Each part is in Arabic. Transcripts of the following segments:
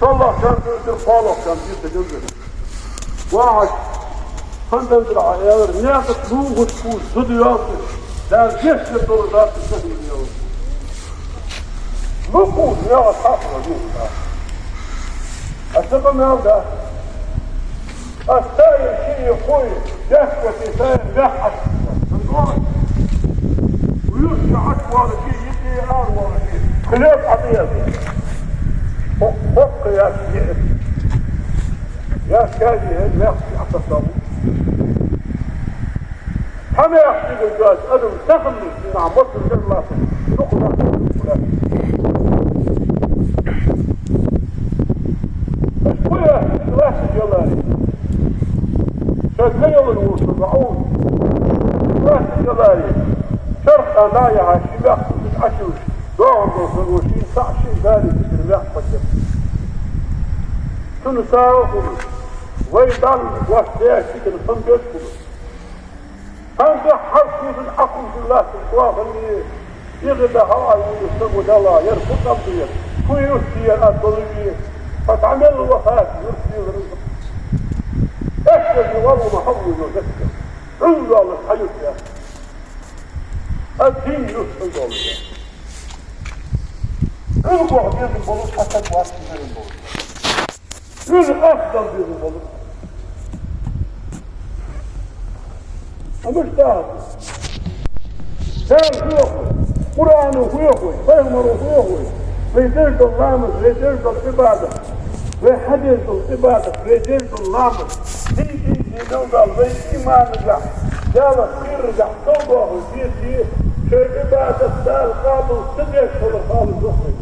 Şallah'tan gördür, Falah'tan bir de gördür. Vahş, handan ayağır, ne yapıp ruhut kul, tutuyordu. Der geçti dolu da tutuyor. Ruhut ne atakla ruhut. Aslında ne oldu? Astayır şeyi koy, dehveti sayın lehas. ويرجع أكبر شيء يدي أكبر شيء خلاف عطية فوق يا شيء يا كاجي هل ما يخفي حتى الصابون حما يخفي الجواز أدم تخمي مع مصر غير الله نقطة أشوية ثلاثة جلالي شكيل الوصل بعون ثلاثة جلالي شرق أنايا شباح العشوش دعم وشين صعشي ذلك في الماء قدم شنو ساوكم ويضل وحداش كده الفنجات كله هذا حرف من حكم الله سبحانه اللي يغدى هواي ويستقود الله يرفض أمضيه ويرسي الأطلبية فتعمل الوفاة يرسي الرزق اشتري والله محول وذكر عوض الله الحيوت يا أخي الدين يسعد الله البعد يضرب حتى تواسي من البعد الأفضل يضرب أمش تعرف سال فيوخي قرآن فيوخي فيغمر فيوخي ويدرد اللامس ويدرد العبادة ويحدث العبادة ويدرد اللامس دي نوضل ويإيمان رجع جالس يرجع صوبه ويديه عبادة سال قابل سجش ولا قابل زخرج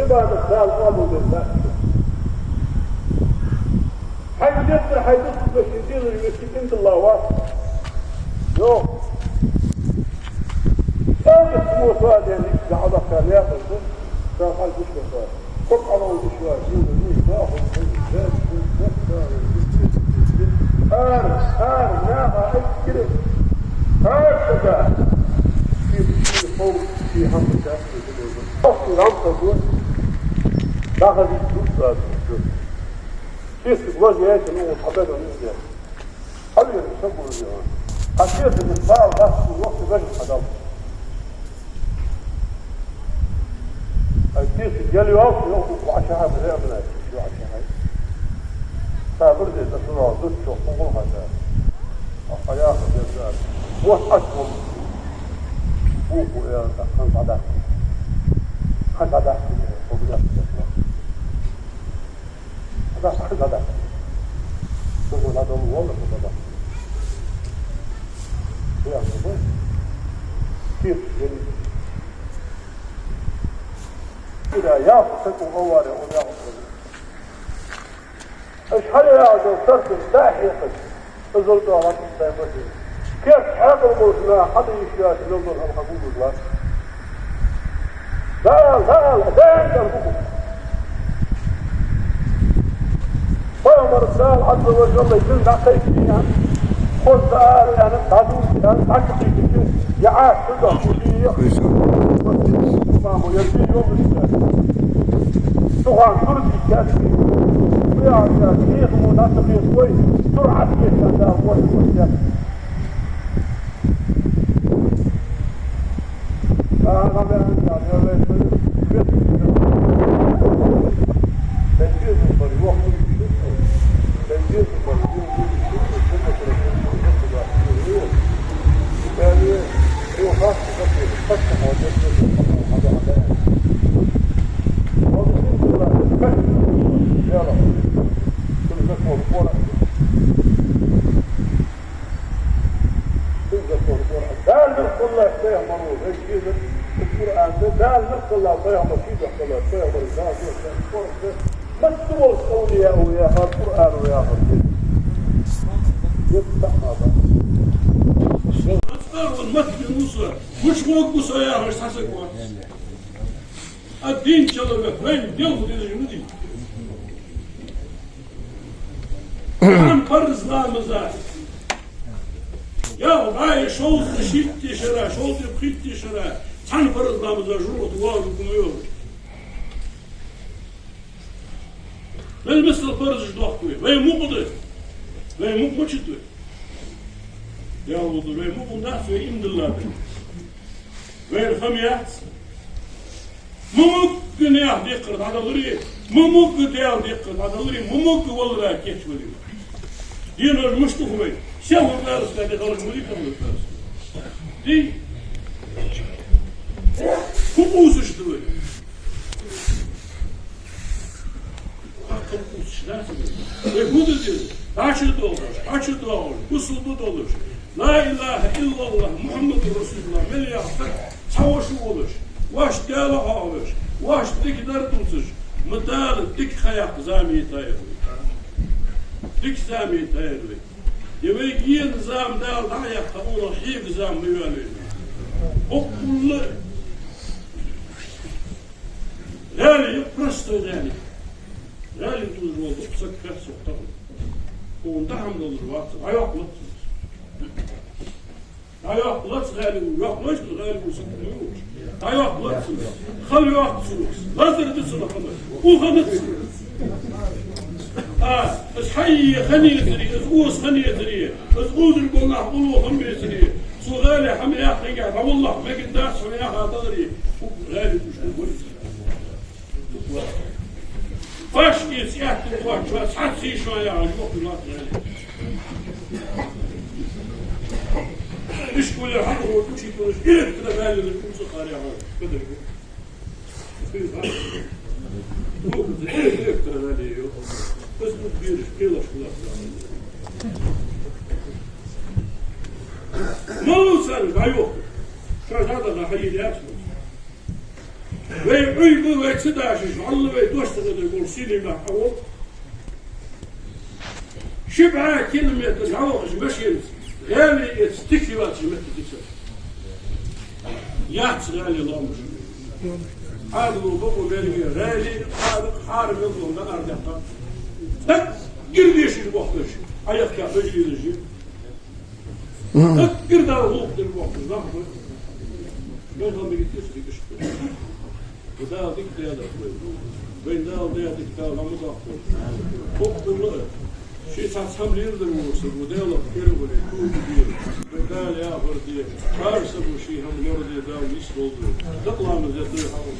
عبادة سال قابل بالله حيدث بس يدير المسكين الله واحد يو هذا اسمه سؤال يعني جعلك كان ياخذ كان قال بشوى سؤال قل على بشوى هار ناها اكرم هكذا في القول في هم التأثير أصل العمق دول داخل الدول كيف الوجهات اللي هو الحبابة نزل حبيب يسموا الجوان حسيت ان الفار غصب الوقت باجي الحضارة الكيس جالي وقت يوقف وعشاها بلاء بلاء شو عشاها فبردي تسرع ضد حقوقها الحياة الجزائر وحشهم بوكو يا خمس عدد خمس عدد وبدأت الإسلام هذا خمس عدد تقول هذا والله خمس عدد يا أخي كيف جميل إذا يأخذكم أولا ويأخذ اشحال يا عزو صرت الساحيقك الزلطة على السايمتين كيف حاقل الموسماء حتى يشيات ننظر هم حقوق الله لا تنفقوا فيأمر السائل عز وجل يجل نعطيك فيها خذ سائل يعني تعدوك يعني تعكسي كتير يعاش تدع كتير ويرسي يوم السائل طبعا ترسي كاتبين ويعني تاريخ مناسب شوي سرعة كيف هذا هو الوسيلة أنا بعمل يعني تنجيز الطريق تنجيز الطريق يعني هو خاص بكثير فتح وجدت هذا يا رب كل ذكر القرى دال نفس الله يحتيه مرور هيك كذا القرآن دال نفس الله يحتيه مصيبة يحتيه يحتيه مرور بس هو الأولياء وياها القرآن وياها يفتح هذا أصدر والمسجد المصر مش موقف وياها مش حسك الدين شلبك وين يوم إذا جمدي عن فرز نامزات يا باي شوط شيت شرا شوط بخيت شرا عن فرز نامزات جروت واو كميور مثل فرز دوختوي وين مو قدر وين مو مشتوي يا وضو وين مو ناس وين الله وين خميات ممكن يا يقرض على ضري ممكن يا يقرض على ضري ممكن والله كيف ولي دينا المشتوي شو الناس قاعد يقولوا ولي كم الناس دي كوبوس شدوي يقول لي عشر دولار وصل $100 لا إله إلا الله محمد رسول الله من يعطيك تحوش ولش واش داله عاوش واش تقدر توصج مدار ديك خياق زامي تايروي ديك زامي تايروي يبي نظام دال ضايع قول حيق زام ميوالي وكل غالي برستو غالي تقول والله سكر سكر وندعم للوقت عياق لطس غالي وياق غالي وسكر عياق لطس خلي ياق سلوس لازم تسلق وخلص اس حي خنيه ثري اسقوس خنيه ثري اسقوس القلنا قولوا خميه ثري سو غالي حمي ياق قاعد والله ما قداش حمي ياق تدري غالي مش نقول فاش يسيحت الواحد شو حسي شويه على الوقت مش كل الحق وكل شيء كل شيء كده بالي الكوسه قارعه بدل بس كبير كيلو ما وصل عيوب شو هذا راح يجي ويقول ويك 16 الله بيتوشتغل يقول سيدي مع حول شبعة كلمة العوض ماشي غالي يستكفي وقت ما تكسر يعطس غالي الله مش هذا وبقوا غالي حارب يظلم لا أرجع قرد يشي الوقت عيط كافي يجي قرد على الوقت ما هم يتسري كشف وده ديك هذا بين ده وده ديك ده ما مضاف فوق كله شيء تحسهم ليرد الموسم وده لا كير ولا كل كبير بدال يا فردي حارس ابو شيء هم يرد ده ويسرد تطلع من ذات الحرب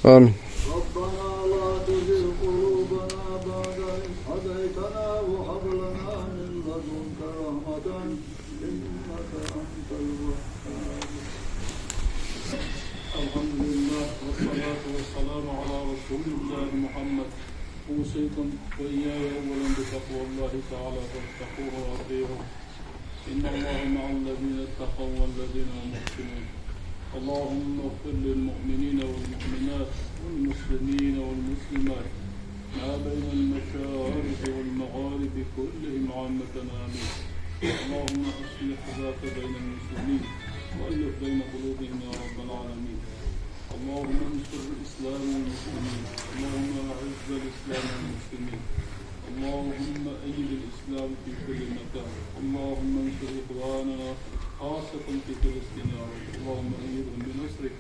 آمين. ربنا لا تزغ قلوبنا بعد إذ هديتنا وهب لنا من لدنك رحمة إنك أنت الوهاب. الحمد لله والصلاة والسلام على رسول الله محمد. أوصيكم وإياي أولا بتقوى الله تعالى فاتقوه وأطيعوه إن الله مع الذين اتقوا والذين هم محسنون. اللهم اغفر للمؤمنين والمؤمنات والمسلمين والمسلمات ما بين المشارق والمغارب كلهم عامة آمين. اللهم أصلح ذات بين المسلمين وألف بين قلوبهم يا رب العالمين. اللهم انصر الإسلام والمسلمين. اللهم أعز الإسلام والمسلمين. اللهم أيد الإسلام في كل مكان. اللهم انصر إخواننا خاصة في فلسطين يا رب. اللهم أيدهم بنصرك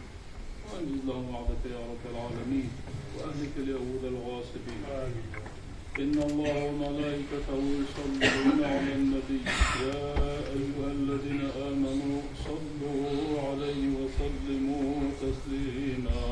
وأنجز لهم وعدك يا رب العالمين، وأهلك اليهود الغاصبين. إن الله وملائكته يصلون على النبي يا أيها الذين آمنوا صلوا عليه وسلموا تسليما.